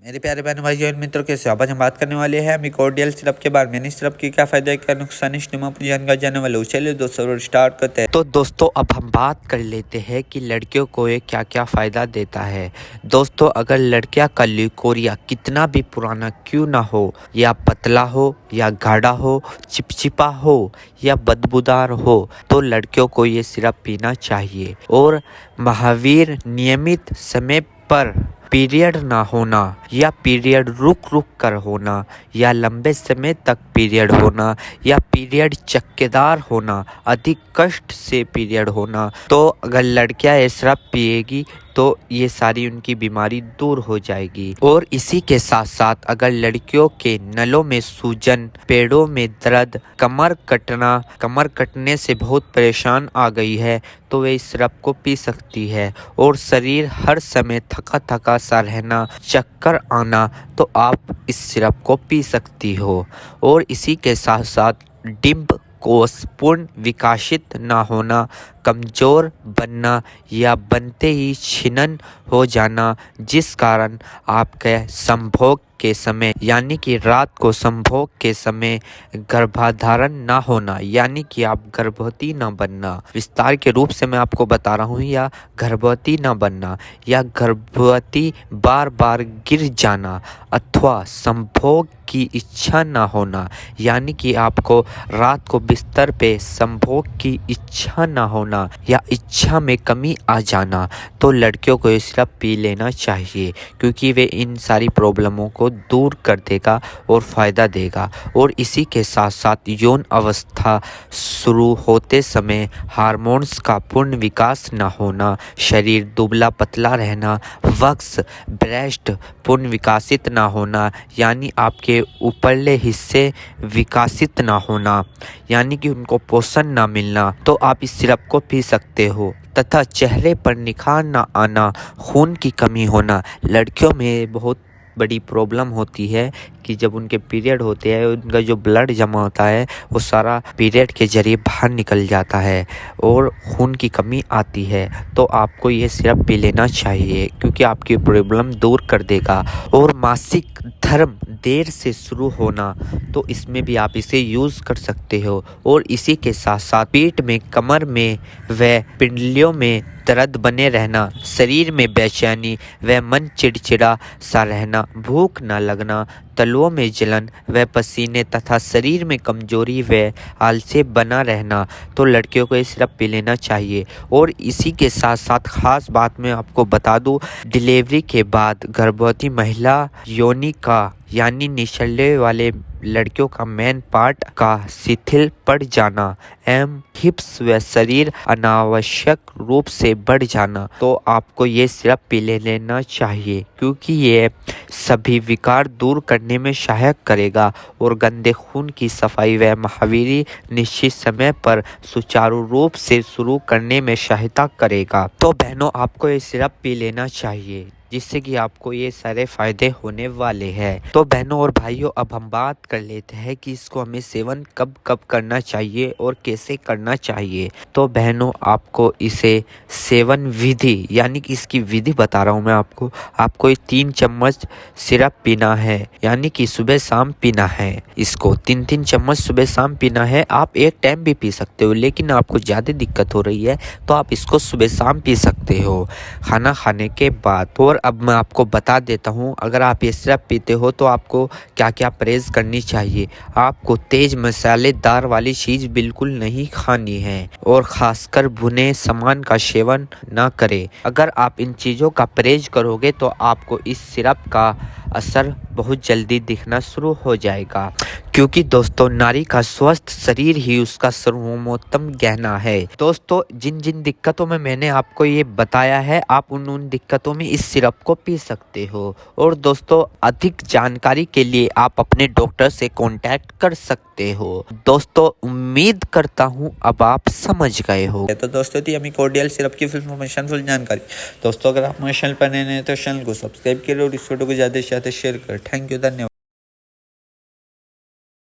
मेरे प्यारे बहन भाइयों और मित्रों कैसे हो? आज हम बात करने वाले हैं मिकोडियल सिरप के बारे में। इस सिरप की क्या फायदा है, क्या नुकसान है, इसमें अपनी जानकारी जानने वाले हो। चलिए दोस्तों स्टार्ट करते हैं। तो दोस्तों अब हम बात कर लेते हैं कि लड़कियों को ये क्या क्या फ़ायदा देता है। दोस्तों अगर लड़कियां का ल्यूकोरिया कितना भी पुराना क्यों ना हो, या पतला हो या गाढ़ा हो, चिपचिपा हो या बदबूदार हो, तो लड़कियों को ये सिरप पीना चाहिए। और महावीर नियमित समय पर पीरियड ना होना, या पीरियड रुक रुक कर होना, या लंबे समय तक पीरियड होना, या पीरियड चक्केदार होना, अधिक कष्ट से पीरियड होना, तो अगर लड़कियां ये सिरप पिएगी तो ये सारी उनकी बीमारी दूर हो जाएगी। और इसी के साथ साथ अगर लड़कियों के नलों में सूजन, पेड़ों में दर्द, कमर कटने से बहुत परेशान आ गई है, तो वे इस सिरप को पी सकती है। और शरीर हर समय थका थका सा रहना, चक्कर आना, तो आप इस सिरप को पी सकती हो। और इसी के साथ साथ डिंब कोष पूर्ण विकसित ना होना, कमजोर बनना या बनते ही छिन्न हो जाना, जिस कारण आपके संभोग के समय यानी कि रात को संभोग के समय गर्भाधारण ना होना, यानी कि आप गर्भवती ना बनना, विस्तार के रूप से मैं आपको बता रहा हूँ, या गर्भवती ना बनना, या गर्भवती बार बार गिर जाना, अथवा संभोग की इच्छा ना होना, यानी कि आपको रात को बिस्तर पे संभोग की इच्छा ना होना या इच्छा में कमी आ जाना, तो लड़कियों को ये सिरप पी लेना चाहिए, क्योंकि वे इन सारी प्रॉब्लमों को दूर कर देगा और फ़ायदा देगा। और इसी के साथ साथ यौन अवस्था शुरू होते समय हार्मोन्स का पूर्ण विकास न होना, शरीर दुबला पतला रहना, वक्स ब्रेस्ट पूर्ण विकसित ना होना, यानी आपके ऊपरले हिस्से विकसित ना होना, यानी कि उनको पोषण ना मिलना, तो आप इस सिरप को पी सकते हो। तथा चेहरे पर निखार ना आना, खून की कमी होना। लड़कियों में बहुत बड़ी प्रॉब्लम होती है कि जब उनके पीरियड होते हैं, उनका जो ब्लड जमा होता है वो सारा पीरियड के जरिए बाहर निकल जाता है और खून की कमी आती है। तो आपको ये सिरप पी लेना चाहिए, क्योंकि आपकी प्रॉब्लम दूर कर देगा। और मासिक धर्म देर से शुरू होना, तो इसमें भी आप इसे यूज़ कर सकते हो। और इसी के साथ साथ पीठ में, कमर में व पिंडलियों में दर्द बने रहना, शरीर में बेचैनी व मन चिड़चिड़ा सा रहना, भूख न लगना, तलुओं में जलन व पसीने तथा शरीर में कमजोरी व आलस्य बना रहना, तो लड़कियों को ये सिरप पी लेना चाहिए। और इसी के साथ साथ खास बात मैं आपको बता दूं, डिलीवरी के बाद गर्भवती महिला योनि का यानी निचले वाले लड़कियों का मेन पार्ट का शिथिल पड़ जाना एवं हिप्स व शरीर अनावश्यक रूप से बढ़ जाना, तो आपको ये सिरप पी लेना चाहिए, क्योंकि ये सभी विकार दूर करने में सहायक करेगा और गंदे खून की सफाई व महावीरी निश्चित समय पर सुचारू रूप से शुरू करने में सहायता करेगा। तो बहनों आपको ये सिरप पी लेना चाहिए, जिससे कि आपको ये सारे फायदे होने वाले हैं। तो बहनों और भाइयों अब हम बात कर लेते हैं कि इसको हमें सेवन कब कब करना चाहिए और कैसे करना चाहिए। तो बहनों आपको इसे सेवन विधि यानी कि इसकी विधि बता रहा हूँ मैं आपको ये 3 चम्मच सिरप पीना है, यानी कि सुबह शाम पीना है। इसको 3-3 चम्मच सुबह शाम पीना है। आप एक टाइम भी पी सकते हो, लेकिन आपको ज़्यादा दिक्कत हो रही है तो आप इसको सुबह शाम पी सकते हो खाना खाने के बाद। और अब मैं आपको बता देता हूँ, अगर आप ये सिरप पीते हो तो आपको क्या क्या परहेज करनी चाहिए। आपको तेज मसालेदार वाली चीज़ बिल्कुल नहीं खानी है, और खासकर भुने सामान का सेवन ना करें। अगर आप इन चीज़ों का परहेज करोगे तो आपको इस सिरप का असर बहुत जल्दी दिखना शुरू हो जाएगा, क्योंकि दोस्तों नारी का स्वस्थ शरीर ही उसका सर्वोत्तम गहना है। दोस्तों जिन जिन दिक्कतों में मैंने आपको ये बताया है, आप उन दिक्कतों में इस सिरप को पी सकते हो। और दोस्तों अधिक जानकारी के लिए आप अपने डॉक्टर से कांटेक्ट कर सकते हो। दोस्तों उम्मीद करता हूँ अब आप समझ गए हो। तो दोस्तों थी मिकोडियल सिरप की फुल इन्फॉर्मेशन, फुल जानकारी। दोस्तों अगर आप हमारे चैनल पर नए हैं तो चैनल को सब्सक्राइब करें और इस वीडियो को ज़्यादा से ज़्यादा शेयर करें। थैंक यू, धन्यवाद।